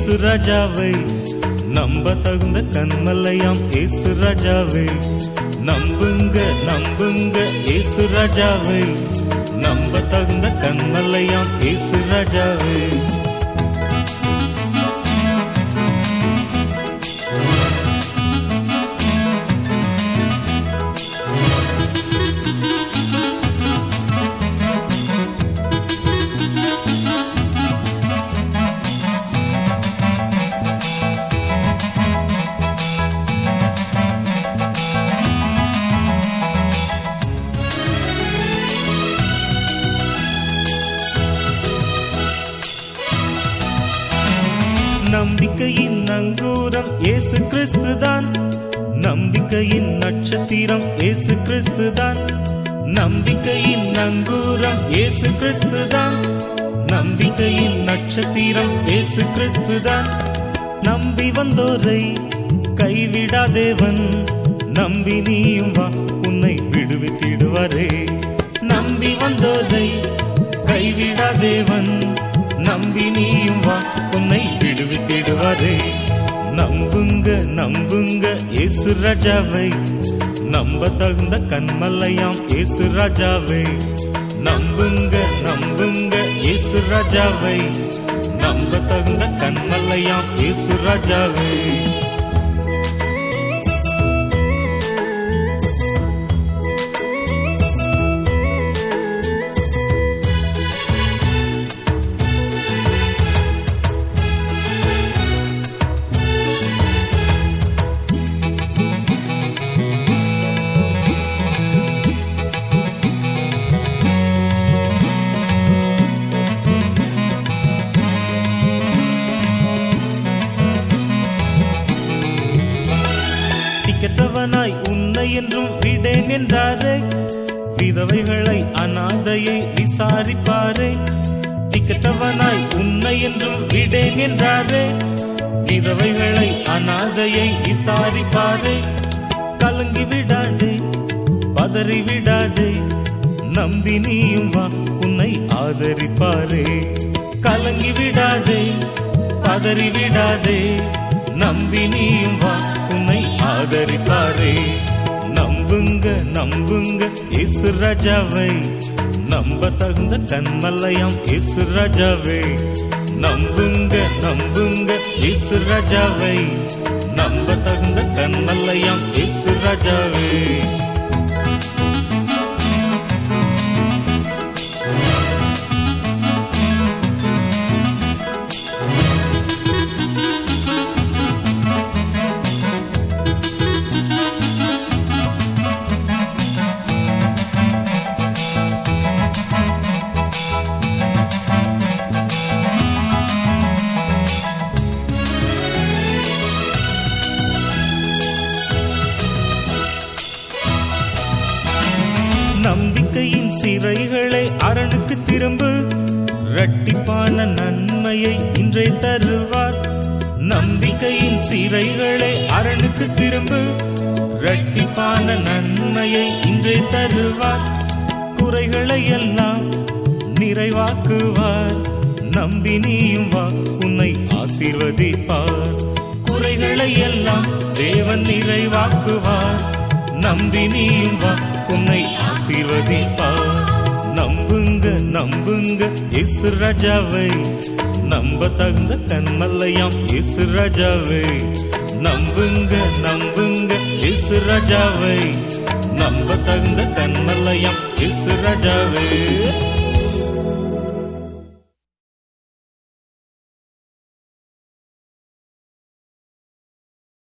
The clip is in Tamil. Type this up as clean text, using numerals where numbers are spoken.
இயேசு ராஜாவை, நம்ப தகுந்த கண்மலையாம் இயேசு ராஜாவை, நம்புங்க நம்புங்க இயேசு ராஜாவை, நம்ப தகுந்த கண்மலையாம் இயேசு ராஜாவை. நம்பிக்கையின் நங்கூரம் இயேசு கிறிஸ்துதான், நம்பிக்கையின் நட்சத்திரம் இயேசு கிறிஸ்துதான், நம்பிக்கையின் நங்கூரம் இயேசு கிறிஸ்துதான், நம்பிக்கையின் நட்சத்திரம் இயேசு கிறிஸ்துதான். நம்பி வந்தோரை கைவிடா தேவன், நம்பி நீயும் வா உன்னை விடுவித்திடுவாரே. நம்பி வந்தோரை கைவிடா தேவன், நம்பி நீயும் வா உன்னை விடுவித்திடுவாரே. நம்புங்க நம்புங்க இயேசு ராஜாவை, நம்ப தகுந்த கண்மலையாம் இயேசு ராஜாவை, நம்புங்க நம்புங்க இயேசு ராஜாவை, நம்ப தகுந்த கண்மலையாம் இயேசு ராஜாவை. கெட்டவனாய் உன்னை என்றும் விடேன் என்றாரே, விதவைகளை அநாதையை விசாரிப்பாரே. திக்கெட்டவனாய் உன்னை என்றும் விடேன் என்றாரே, விதவைகளை அநாதையை விசாரிப்பாரே. கலங்கி விடாதே பதறி விடாதே, நம்பி நீயும் வா உன்னை ஆதரிப்பாரே. கலங்கி விடாதே பதறி விடாதே, நம்பி நீயும் வா உன்னை ஆதரிப்பாரே. நம்புங்க நம்புங்க இயேசு ராஜாவை, நம்ப தகுந்த கண்மலையாம் இயேசு ராஜாவை, நம்புங்க நம்புங்க இயேசு ராஜாவை, நம்ப தகுந்த கண்மலையாம் இயேசு ராஜாவை. நம்பிக்கையின் சிறைகளை அரணுக்கு திரும்பு, இரட்டிப்பான நன்மையை இன்றே தருவார். நம்பிக்கையின் சிறைகளை அரணுக்கு திரும்பு, இரட்டிப்பான நன்மையை இன்றே தருவார். குறைகளை எல்லாம் நிறைவாக்குவார், நம்பி நீயும் வா உன்னை ஆசீர்வதிப்பார். குறைகளை எல்லாம் தேவன் நிறைவாக்குவார், நம்பி நீயும் வா உன்னை ஆசீர்வதிப்பார். நம்புங்க நம்புங்க இயேசு ராஜாவை, நம்ப தகுந்த கண்மலையாம் இயேசு ராஜாவை, நம்புங்க நம்புங்க இயேசு ராஜாவை, நம்ப தகுந்த கண்மலையாம் இயேசு ராஜாவை.